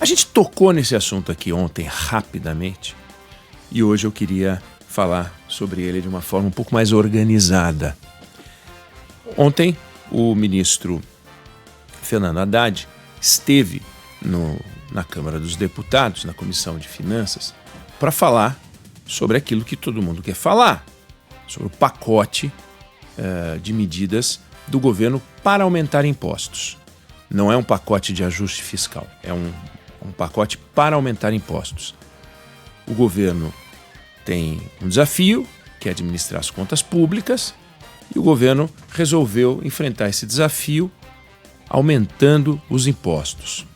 gente tocou nesse assunto aqui ontem rapidamente e hoje eu queria falar sobre ele de uma forma um pouco mais organizada. Ontem, o ministro Fernando Haddad esteve na Câmara dos Deputados, na Comissão de Finanças, para falar sobre aquilo que todo mundo quer falar, sobre o pacote de medidas do governo para aumentar impostos. Não é um pacote de ajuste fiscal, é um pacote para aumentar impostos. O governo tem um desafio, que é administrar as contas públicas, e o governo resolveu enfrentar esse desafio aumentando os impostos.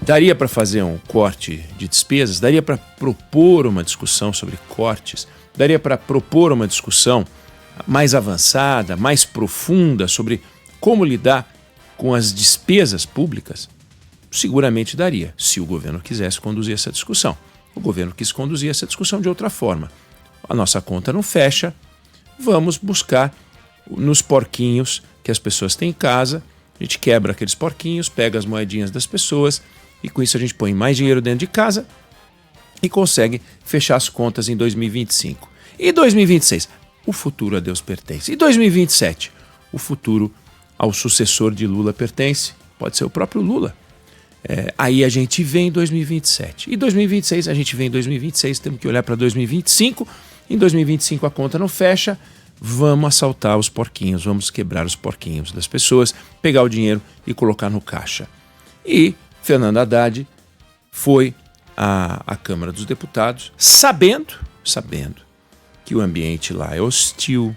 Daria para fazer um corte de despesas, daria para propor uma discussão sobre cortes, daria para propor uma discussão mais avançada, mais profunda sobre como lidar com as despesas públicas? Seguramente daria, se o governo quisesse conduzir essa discussão. O governo quis conduzir essa discussão de outra forma. A nossa conta não fecha, vamos buscar nos porquinhos que as pessoas têm em casa, a gente quebra aqueles porquinhos, pega as moedinhas das pessoas e com isso a gente põe mais dinheiro dentro de casa e consegue fechar as contas em 2025. E 2026? O futuro a Deus pertence. E 2027? O futuro ao sucessor de Lula pertence. Pode ser o próprio Lula. Aí a gente vem em 2027. E 2026 a gente vem em 2026, temos que olhar para 2025. Em 2025 a conta não fecha. Vamos assaltar os porquinhos, vamos quebrar os porquinhos das pessoas, pegar o dinheiro e colocar no caixa. E Fernando Haddad foi à Câmara dos Deputados sabendo que o ambiente lá é hostil,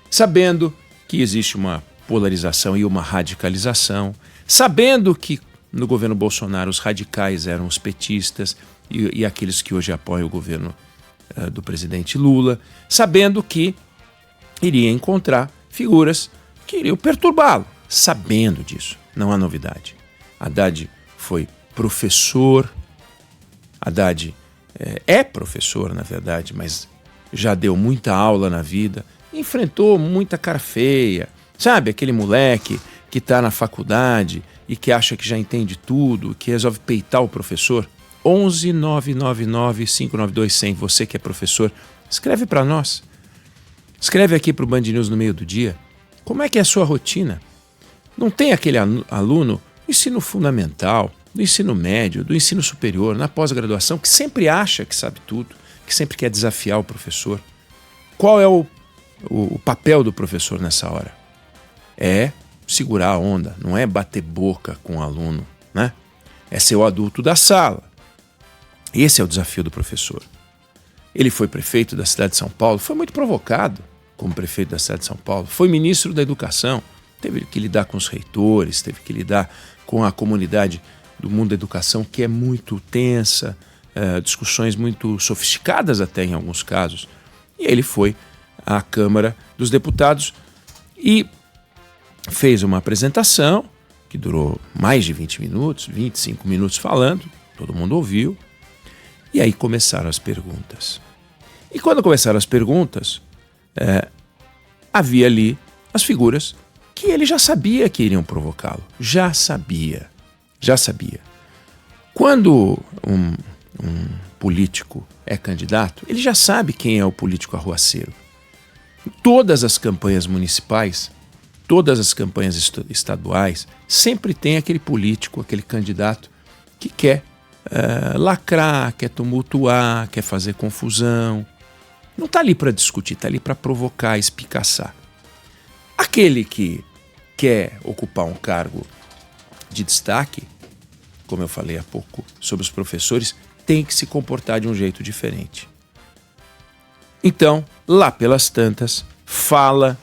sabendo que existe uma polarização e uma radicalização, sabendo que no governo Bolsonaro os radicais eram os petistas e aqueles que hoje apoiam o governo do presidente Lula, sabendo que iria encontrar figuras que iriam perturbá-lo, sabendo disso. Não há novidade. Haddad foi professor, Haddad é professor, na verdade, mas já deu muita aula na vida, enfrentou muita cara feia, sabe? Aquele moleque que está na faculdade e que acha que já entende tudo, que resolve peitar o professor. 11 999 592 100, você que é professor, escreve para nós. Escreve aqui para o Band News no meio do dia. Como é que é a sua rotina? Não tem aquele aluno do ensino fundamental, do ensino médio, do ensino superior, na pós-graduação, que sempre acha que sabe tudo, que sempre quer desafiar o professor? Qual é o papel do professor nessa hora? É segurar a onda, não é bater boca com o aluno, né? É ser o adulto da sala. Esse é o desafio do professor. Ele foi prefeito da cidade de São Paulo, foi muito provocado como prefeito da cidade de São Paulo, foi ministro da Educação, teve que lidar com os reitores, teve que lidar com a comunidade do mundo da educação, que é muito tensa, discussões muito sofisticadas até em alguns casos. E ele foi à Câmara dos Deputados e fez uma apresentação que durou mais de 20 minutos, 25 minutos falando, todo mundo ouviu, e aí começaram as perguntas. E quando começaram as perguntas, havia ali as figuras que ele já sabia que iriam provocá-lo. Já sabia. Quando um político é candidato, ele já sabe quem é o político arruaceiro. Em todas as campanhas municipais, todas as campanhas estaduais, sempre tem aquele político, aquele candidato que quer lacrar, quer tumultuar, quer fazer confusão. Não está ali para discutir, está ali para provocar, espicaçar. Aquele que quer ocupar um cargo de destaque, como eu falei há pouco sobre os professores, tem que se comportar de um jeito diferente. Então, lá pelas tantas, fala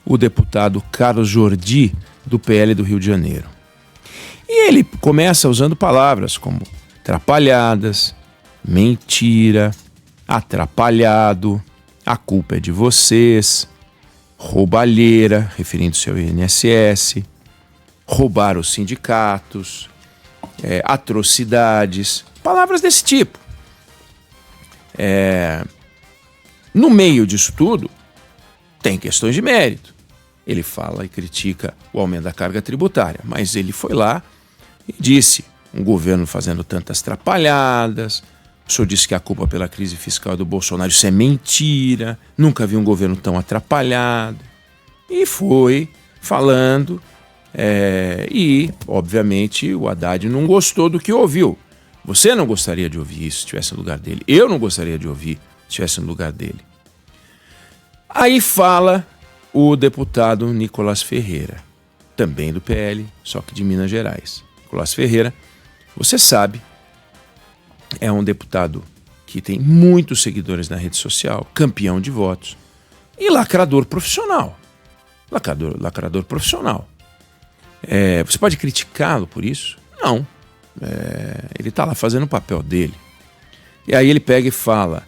o deputado Carlos Jordi, do PL do Rio de Janeiro. E ele começa usando palavras como atrapalhadas, mentira, atrapalhado, a culpa é de vocês, roubalheira, referindo-se ao INSS, roubar os sindicatos, atrocidades, palavras desse tipo. No meio disso tudo, tem questões de mérito. Ele fala e critica o aumento da carga tributária, mas ele foi lá e disse um governo fazendo tantas trapalhadas. O senhor disse que a culpa pela crise fiscal é do Bolsonaro. Isso é mentira. Nunca vi um governo tão atrapalhado. E foi falando. E, obviamente, o Haddad não gostou do que ouviu. Você não gostaria de ouvir isso se estivesse no lugar dele. Eu não gostaria de ouvir se estivesse no lugar dele. Aí fala o deputado Nicolás Ferreira, também do PL, só que de Minas Gerais. Nicolás Ferreira, você sabe, é um deputado que tem muitos seguidores na rede social, campeão de votos e lacrador profissional. Lacrador profissional. Você pode criticá-lo por isso? Não. Ele está lá fazendo o papel dele. E aí ele pega e fala,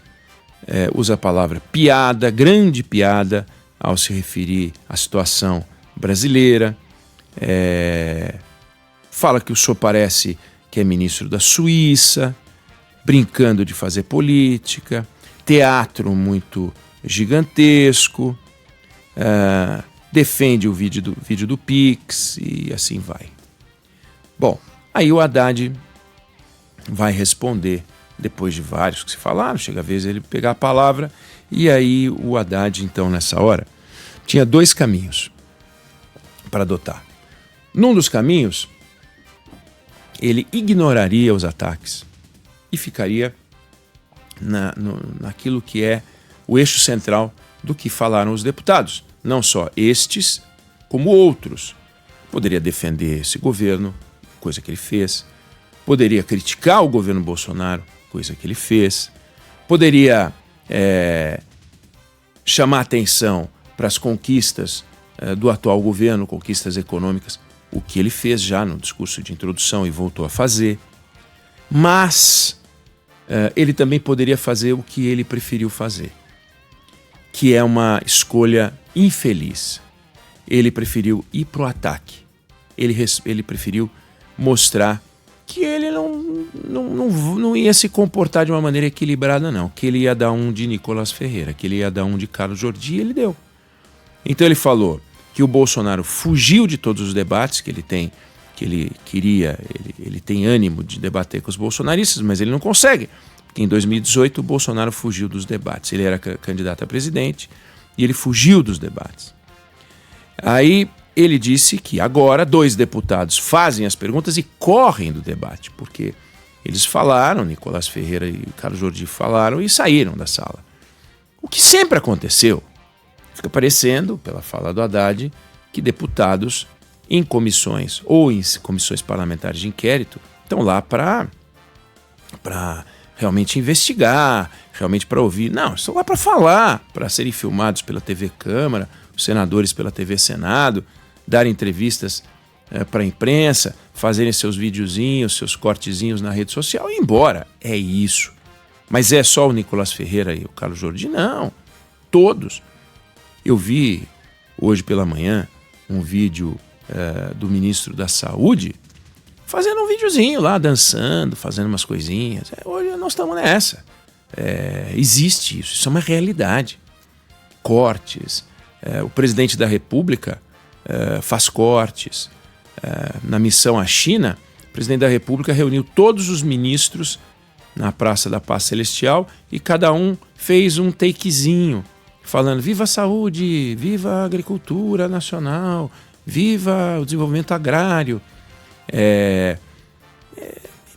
usa a palavra piada, grande piada, ao se referir à situação brasileira. Fala que o senhor parece que é ministro da Suíça, brincando de fazer política, teatro muito gigantesco, defende o vídeo do Pix e assim vai. Bom, aí o Haddad vai responder, depois de vários que se falaram, chega a vez ele pegar a palavra, e aí o Haddad, então, nessa hora, tinha dois caminhos para adotar. Num dos caminhos, ele ignoraria os ataques e ficaria naquilo que é o eixo central do que falaram os deputados. Não só estes, como outros. Poderia defender esse governo, coisa que ele fez. Poderia criticar o governo Bolsonaro, coisa que ele fez. Poderia chamar atenção para as conquistas do atual governo, conquistas econômicas, o que ele fez já no discurso de introdução e voltou a fazer. Mas ele também poderia fazer o que ele preferiu fazer, que é uma escolha infeliz. Ele preferiu ir para o ataque. Ele preferiu mostrar que ele não ia se comportar de uma maneira equilibrada, não. Que ele ia dar um de Nicolás Ferreira, que ele ia dar um de Carlos Jordi, e ele deu. Então ele falou que o Bolsonaro fugiu de todos os debates que ele tem, que ele queria, ele tem ânimo de debater com os bolsonaristas, mas ele não consegue. Porque em 2018 o Bolsonaro fugiu dos debates. Ele era candidato a presidente e ele fugiu dos debates. Aí ele disse que agora 2 deputados fazem as perguntas e correm do debate, porque eles falaram, Nicolás Ferreira e Carlos Jordi falaram e saíram da sala. O que sempre aconteceu. Fica parecendo, pela fala do Haddad, que deputados em comissões ou em comissões parlamentares de inquérito estão lá para realmente investigar, realmente para ouvir. Não, estão lá para falar, para serem filmados pela TV Câmara, os senadores pela TV Senado, darem entrevistas para a imprensa, fazerem seus videozinhos, seus cortezinhos na rede social e ir embora. É isso. Mas é só o Nicolás Ferreira e o Carlos Jordi? Não, todos. Eu vi hoje pela manhã um vídeo do ministro da Saúde fazendo um videozinho lá, dançando, fazendo umas coisinhas. Hoje nós estamos nessa. Existe isso é uma realidade. Cortes. O presidente da República faz cortes. Na missão à China, o presidente da República reuniu todos os ministros na Praça da Paz Celestial e cada um fez um takezinho, falando viva a saúde, viva a agricultura nacional, viva o desenvolvimento agrário. É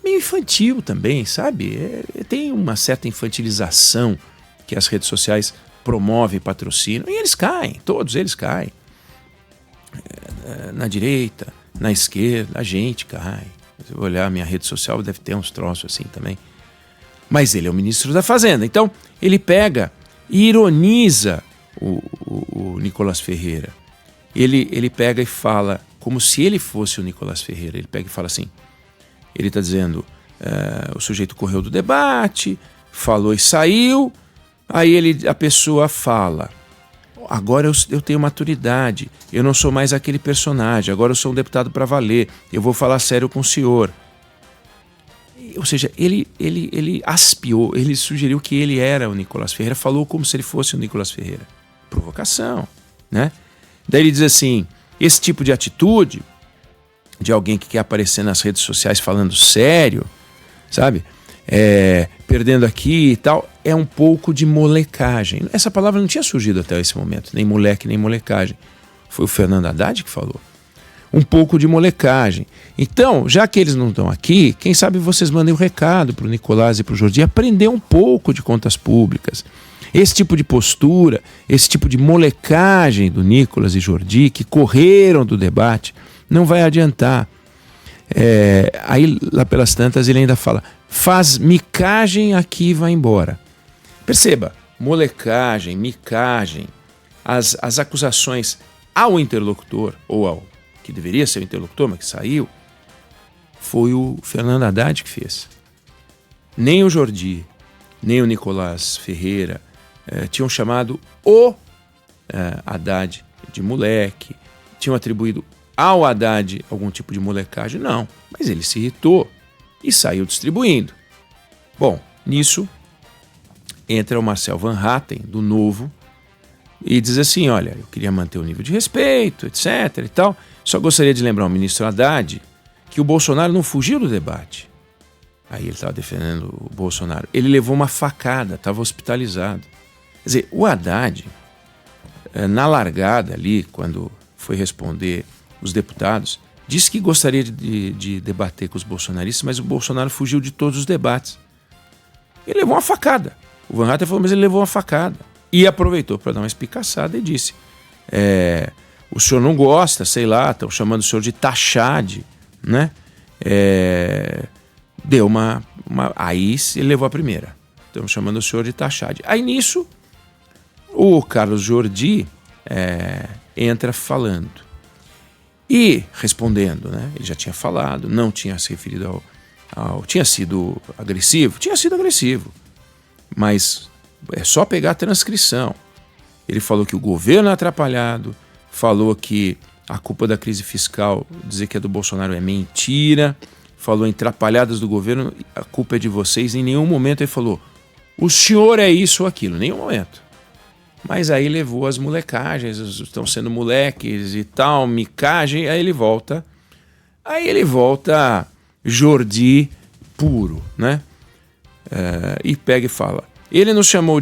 meio infantil também, sabe? Tem uma certa infantilização que as redes sociais promovem e patrocinam, e eles caem, todos eles caem. Na direita, na esquerda, a gente cai. Se eu olhar a minha rede social, deve ter uns troços assim também. Mas ele é o ministro da Fazenda, então ele pega e ironiza o Nicolás Ferreira. Ele pega e fala como se ele fosse o Nicolás Ferreira. Ele pega e fala assim, ele está dizendo, o sujeito correu do debate, falou e saiu, aí a pessoa fala, agora eu tenho maturidade, eu não sou mais aquele personagem, agora eu sou um deputado para valer, eu vou falar sério com o senhor. Ou seja, ele aspiou, ele sugeriu que ele era o Nicolás Ferreira, falou como se ele fosse o Nicolás Ferreira. Provocação, né? Daí ele diz assim, esse tipo de atitude de alguém que quer aparecer nas redes sociais falando sério, sabe? Perdendo aqui e tal, é um pouco de molecagem. Essa palavra não tinha surgido até esse momento, nem moleque, nem molecagem. Foi o Fernando Haddad que falou. Um pouco de molecagem. Então, já que eles não estão aqui, quem sabe vocês mandem um recado para o Nicolás e para o Jordi aprender um pouco de contas públicas. Esse tipo de postura, esse tipo de molecagem do Nicolás e Jordi, que correram do debate, não vai adiantar. Aí, lá pelas tantas, ele ainda fala, faz micagem aqui e vai embora. Perceba, molecagem, micagem, as acusações ao interlocutor, ou ao que deveria ser o interlocutor, mas que saiu, foi o Fernando Haddad que fez. Nem o Jordi, nem o Nicolás Ferreira tinham chamado o Haddad de moleque, tinham atribuído ao Haddad algum tipo de molecagem, não. Mas ele se irritou e saiu distribuindo. Bom, nisso entra o Marcel Van Hatten, do Novo, e diz assim, olha, eu queria manter o nível de respeito, etc. e tal. Só gostaria de lembrar ao ministro Haddad que o Bolsonaro não fugiu do debate. Aí ele estava defendendo o Bolsonaro. Ele levou uma facada, estava hospitalizado. Quer dizer, o Haddad, na largada ali, quando foi responder os deputados, disse que gostaria de debater com os bolsonaristas, mas o Bolsonaro fugiu de todos os debates. Ele levou uma facada. O Van Hatten falou, mas ele levou uma facada. E aproveitou para dar uma espicaçada e disse, o senhor não gosta, sei lá, estão chamando o senhor de taxade, né? Deu uma... Aí ele levou a primeira. Estão chamando o senhor de taxade. Aí nisso, o Carlos Jordi entra falando. E respondendo, né? Ele já tinha falado, não tinha se referido tinha sido agressivo? Tinha sido agressivo. Mas é só pegar a transcrição. Ele falou que o governo é atrapalhado, falou que a culpa da crise fiscal, dizer que é do Bolsonaro é mentira, falou em atrapalhadas do governo, a culpa é de vocês. Em nenhum momento ele falou, o senhor é isso ou aquilo, em nenhum momento. Mas aí levou as molecagens, estão sendo moleques e tal, micagem, aí ele volta Jordi puro, né? E pega e fala, ele nos chamou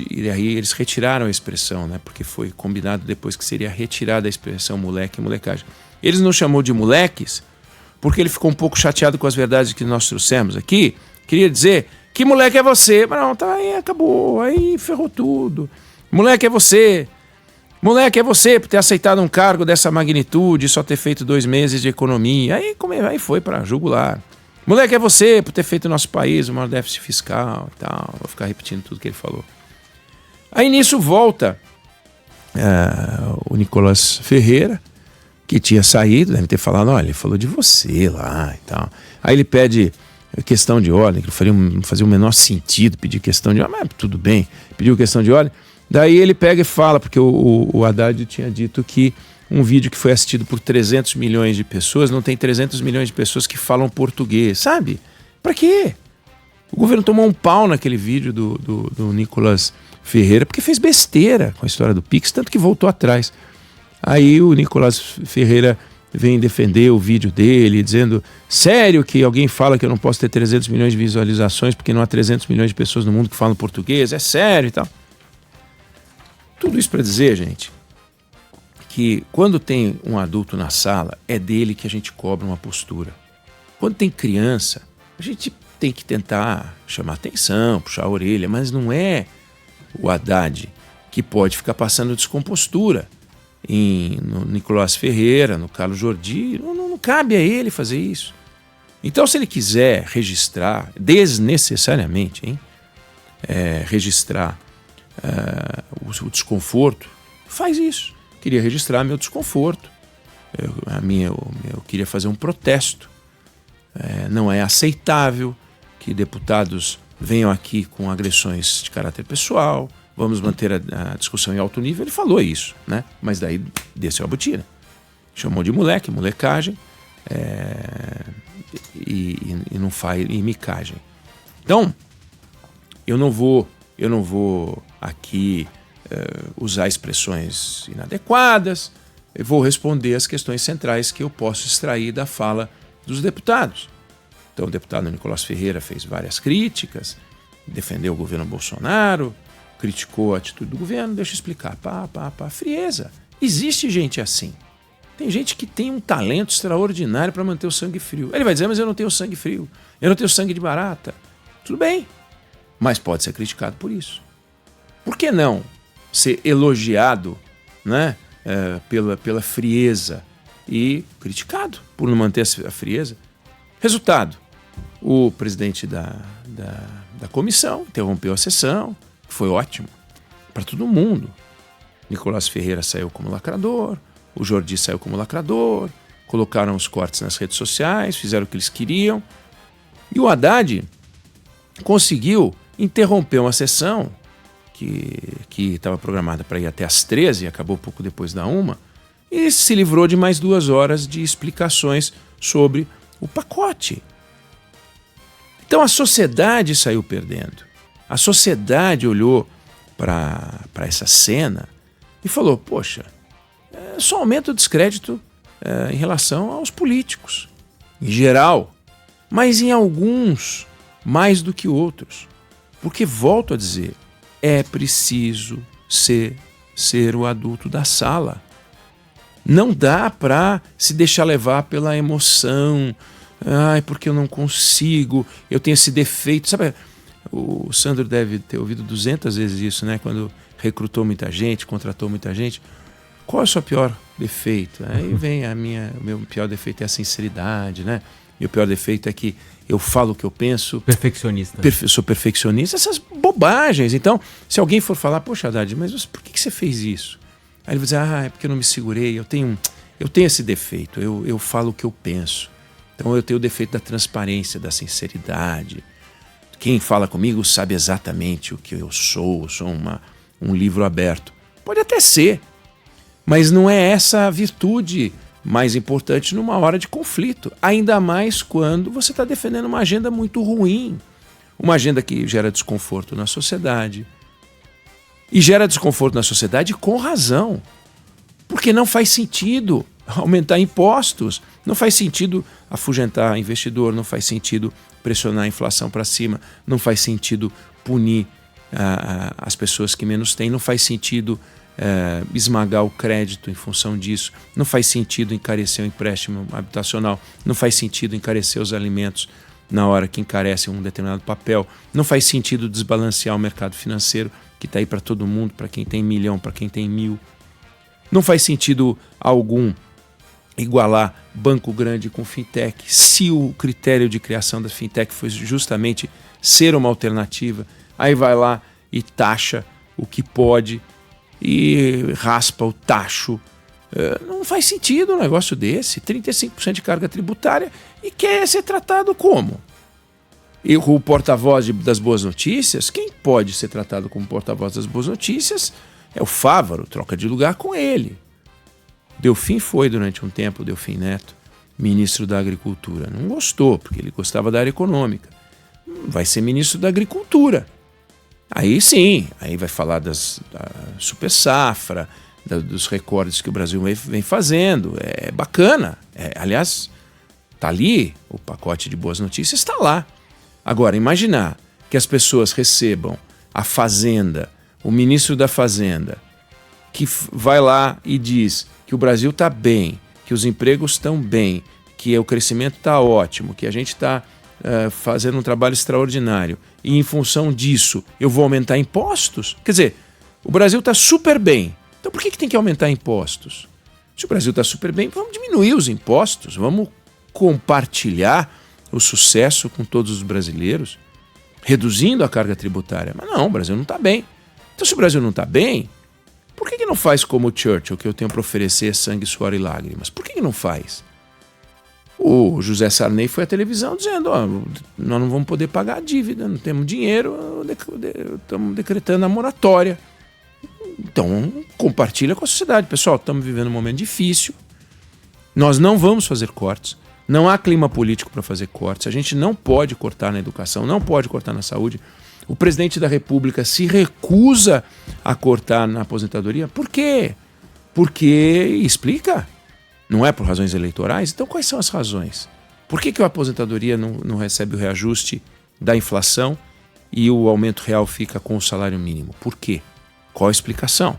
e aí eles retiraram a expressão, né? Porque foi combinado depois que seria retirada a expressão moleque e molecagem. Eles nos chamou de moleques porque ele ficou um pouco chateado com as verdades que nós trouxemos aqui, queria dizer, que moleque é você? Mas não, tá, aí acabou, aí ferrou tudo. Moleque é você por ter aceitado um cargo dessa magnitude e só ter feito 2 meses de economia. Aí foi para jugular. Moleque é você por ter feito o nosso país o maior déficit fiscal e tal. Vou ficar repetindo tudo que ele falou. Aí nisso volta o Nicolás Ferreira, que tinha saído, deve ter falado, olha, ele falou de você lá e tal. Aí ele pede questão de ordem, que não fazia o menor sentido pedir questão de ordem, mas tudo bem, pediu questão de ordem. Daí ele pega e fala, porque o Haddad tinha dito que um vídeo que foi assistido por 300 milhões de pessoas, não tem 300 milhões de pessoas que falam português, sabe? Pra quê? O governo tomou um pau naquele vídeo do Nicolás Ferreira, porque fez besteira com a história do Pix, tanto que voltou atrás. Aí o Nicolás Ferreira vem defender o vídeo dele, dizendo, sério que alguém fala que eu não posso ter 300 milhões de visualizações porque não há 300 milhões de pessoas no mundo que falam português? É sério e tal. Tudo isso para dizer, gente, que quando tem um adulto na sala, é dele que a gente cobra uma postura. Quando tem criança, a gente tem que tentar chamar atenção, puxar a orelha, mas não é o Haddad que pode ficar passando descompostura no Nicolás Ferreira, no Carlos Jordi. Não cabe a ele fazer isso. Então, se ele quiser registrar, desnecessariamente, registrar o desconforto, faz isso. Queria registrar meu desconforto. Eu queria fazer um protesto. Não é aceitável que deputados venham aqui com agressões de caráter pessoal. Vamos manter a discussão em alto nível. Ele falou isso, né? Mas daí desceu a botina. Chamou de moleque, molecagem, e não faz e micagem. Então, eu não vou aqui usar expressões inadequadas, eu vou responder as questões centrais que eu posso extrair da fala dos deputados. Então, o deputado Nicolás Ferreira fez várias críticas, defendeu o governo Bolsonaro, criticou a atitude do governo. Deixa eu explicar. Frieza. Existe gente assim. Tem gente que tem um talento extraordinário para manter o sangue frio. Ele vai dizer, mas eu não tenho sangue frio, eu não tenho sangue de barata. Tudo bem, mas pode ser criticado por isso. Por que não ser elogiado, né, pela frieza e criticado por não manter a frieza? Resultado, o presidente da comissão interrompeu a sessão, foi ótimo para todo mundo. Nicolás Ferreira saiu como lacrador, o Jordi saiu como lacrador, colocaram os cortes nas redes sociais, fizeram o que eles queriam. E o Haddad conseguiu interromper uma sessão que estava programada para ir até às 13, acabou pouco depois da 1, e se livrou de mais 2 horas de explicações sobre o pacote. Então a sociedade saiu perdendo. A sociedade olhou para essa cena e falou, poxa, só aumenta o descrédito em relação aos políticos, em geral, mas em alguns mais do que outros. Porque, volto a dizer, é preciso ser o adulto da sala. Não dá para se deixar levar pela emoção. Ai, porque eu não consigo, eu tenho esse defeito. Sabe, o Sandro deve ter ouvido 200 vezes isso, né? Quando recrutou muita gente, contratou muita gente. Qual é o seu pior defeito? Aí vem o meu pior defeito é a sinceridade, né? Meu pior defeito é que eu falo o que eu penso. Perfeccionista. Sou perfeccionista. Essas bobagens. Então, se alguém for falar, poxa, Haddad, mas por que você fez isso? Aí ele vai dizer, é porque eu não me segurei, eu tenho esse defeito, eu falo o que eu penso. Então eu tenho o defeito da transparência, da sinceridade. Quem fala comigo sabe exatamente o que eu sou um livro aberto. Pode até ser, mas não é essa a virtude mais importante numa hora de conflito. Ainda mais quando você está defendendo uma agenda muito ruim, uma agenda que gera desconforto na sociedade. E gera desconforto na sociedade com razão, porque não faz sentido aumentar impostos, não faz sentido afugentar investidor, não faz sentido pressionar a inflação para cima, não faz sentido punir as pessoas que menos têm, não faz sentido esmagar o crédito em função disso, não faz sentido encarecer o empréstimo habitacional, não faz sentido encarecer os alimentos na hora que encarecem um determinado papel, não faz sentido desbalancear o mercado financeiro que está aí para todo mundo, para quem tem 1 milhão, para quem tem 1.000. Não faz sentido algum igualar banco grande com fintech, se o critério de criação da fintech foi justamente ser uma alternativa. Aí vai lá e taxa o que pode e raspa o tacho. Não faz sentido um negócio desse, 35% de carga tributária, e quer ser tratado como? E o porta-voz das boas notícias, quem pode ser tratado como porta-voz das boas notícias é o Fávaro, troca de lugar com ele. Delfim foi durante um tempo, Delfim Neto, ministro da Agricultura. Não gostou, porque ele gostava da área econômica. Vai ser ministro da Agricultura. Aí sim, aí vai falar da super safra, dos recordes que o Brasil vem fazendo. É bacana. Aliás, está ali, o pacote de boas notícias está lá. Agora, imaginar que as pessoas recebam a Fazenda, o ministro da Fazenda, que vai lá e diz que o Brasil está bem, que os empregos estão bem, que o crescimento está ótimo, que a gente está fazendo um trabalho extraordinário e em função disso eu vou aumentar impostos? Quer dizer, o Brasil está super bem, então por que tem que aumentar impostos? Se o Brasil está super bem, vamos diminuir os impostos, vamos compartilhar o sucesso com todos os brasileiros, reduzindo a carga tributária. Mas não, o Brasil não está bem. Então se o Brasil não está bem, por que não faz como o Churchill, que eu tenho para oferecer sangue, suor e lágrimas? Por que não faz? O José Sarney foi à televisão dizendo, nós não vamos poder pagar a dívida, não temos dinheiro, estamos decretando a moratória. Então, compartilha com a sociedade. Pessoal, estamos vivendo um momento difícil, nós não vamos fazer cortes, não há clima político para fazer cortes, a gente não pode cortar na educação, não pode cortar na saúde. O presidente da República se recusa a cortar na aposentadoria. Por quê? Porque explica. Não é por razões eleitorais? Então quais são as razões? Por que a aposentadoria não recebe o reajuste da inflação e o aumento real fica com o salário mínimo? Por quê? Qual a explicação?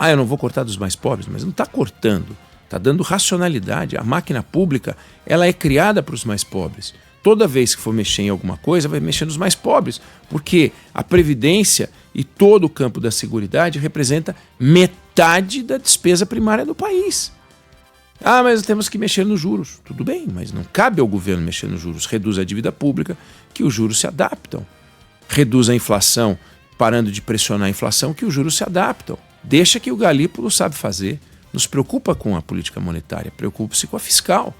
Eu não vou cortar dos mais pobres, mas não está cortando. Está dando racionalidade. A máquina pública ela é criada para os mais pobres. Toda vez que for mexer em alguma coisa, vai mexer nos mais pobres, porque a Previdência e todo o campo da Seguridade representa metade da despesa primária do país. Mas temos que mexer nos juros. Tudo bem, mas não cabe ao governo mexer nos juros. Reduz a dívida pública, que os juros se adaptam. Reduz a inflação, parando de pressionar a inflação, que os juros se adaptam. Deixa que o Galípolo sabe fazer. Nos preocupa com a política monetária, preocupa-se com a fiscal.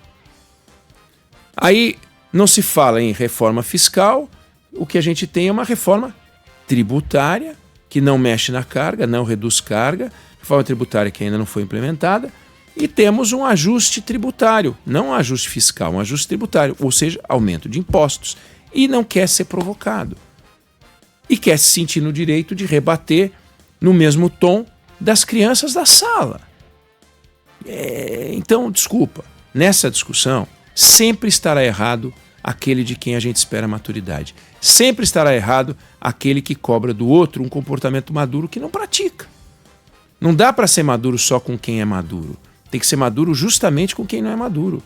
Aí não se fala em reforma fiscal, o que a gente tem é uma reforma tributária, que não mexe na carga, não reduz carga, reforma tributária que ainda não foi implementada, e temos um ajuste tributário, não um ajuste fiscal, um ajuste tributário, ou seja, aumento de impostos, e não quer ser provocado. E quer se sentir no direito de rebater no mesmo tom das crianças da sala. Então, desculpa, nessa discussão sempre estará errado aquele de quem a gente espera maturidade. Sempre estará errado aquele que cobra do outro um comportamento maduro que não pratica. Não dá para ser maduro só com quem é maduro. Tem que ser maduro justamente com quem não é maduro.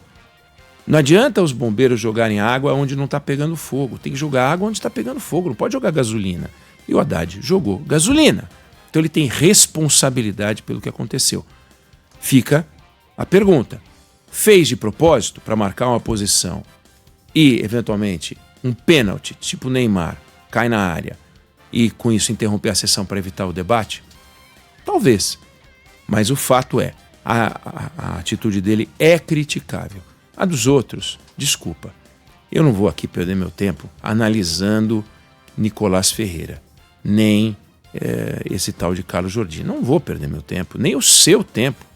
Não adianta os bombeiros jogarem água onde não está pegando fogo. Tem que jogar água onde está pegando fogo. Não pode jogar gasolina. E o Haddad jogou gasolina. Então ele tem responsabilidade pelo que aconteceu. Fica a pergunta. Fez de propósito para marcar uma posição e, eventualmente, um pênalti, tipo Neymar, cai na área e, com isso, interromper a sessão para evitar o debate? Talvez. Mas o fato é, a atitude dele é criticável. A dos outros, desculpa. Eu não vou aqui perder meu tempo analisando Nicolás Ferreira, nem esse tal de Carlos Jordi. Não vou perder meu tempo, nem o seu tempo.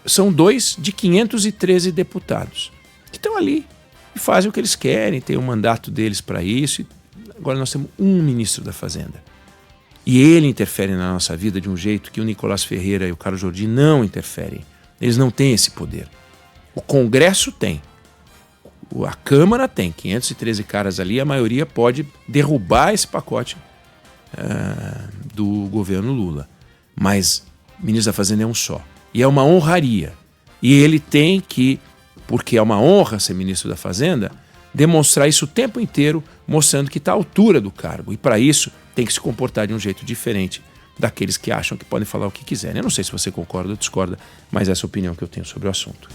São 2 de 513 deputados que estão ali e fazem o que eles querem, tem o mandato deles para isso. Agora nós temos um ministro da Fazenda. E ele interfere na nossa vida de um jeito que o Nicolás Ferreira e o Carlos Jordi não interferem. Eles não têm esse poder. O Congresso tem. A Câmara tem. 513 caras ali, a maioria pode derrubar esse pacote do governo Lula. Mas o ministro da Fazenda é um só. E é uma honraria. E ele tem que, porque é uma honra ser ministro da Fazenda, demonstrar isso o tempo inteiro, mostrando que está à altura do cargo. E para isso tem que se comportar de um jeito diferente daqueles que acham que podem falar o que quiserem. Eu não sei se você concorda ou discorda, mas essa é a opinião que eu tenho sobre o assunto.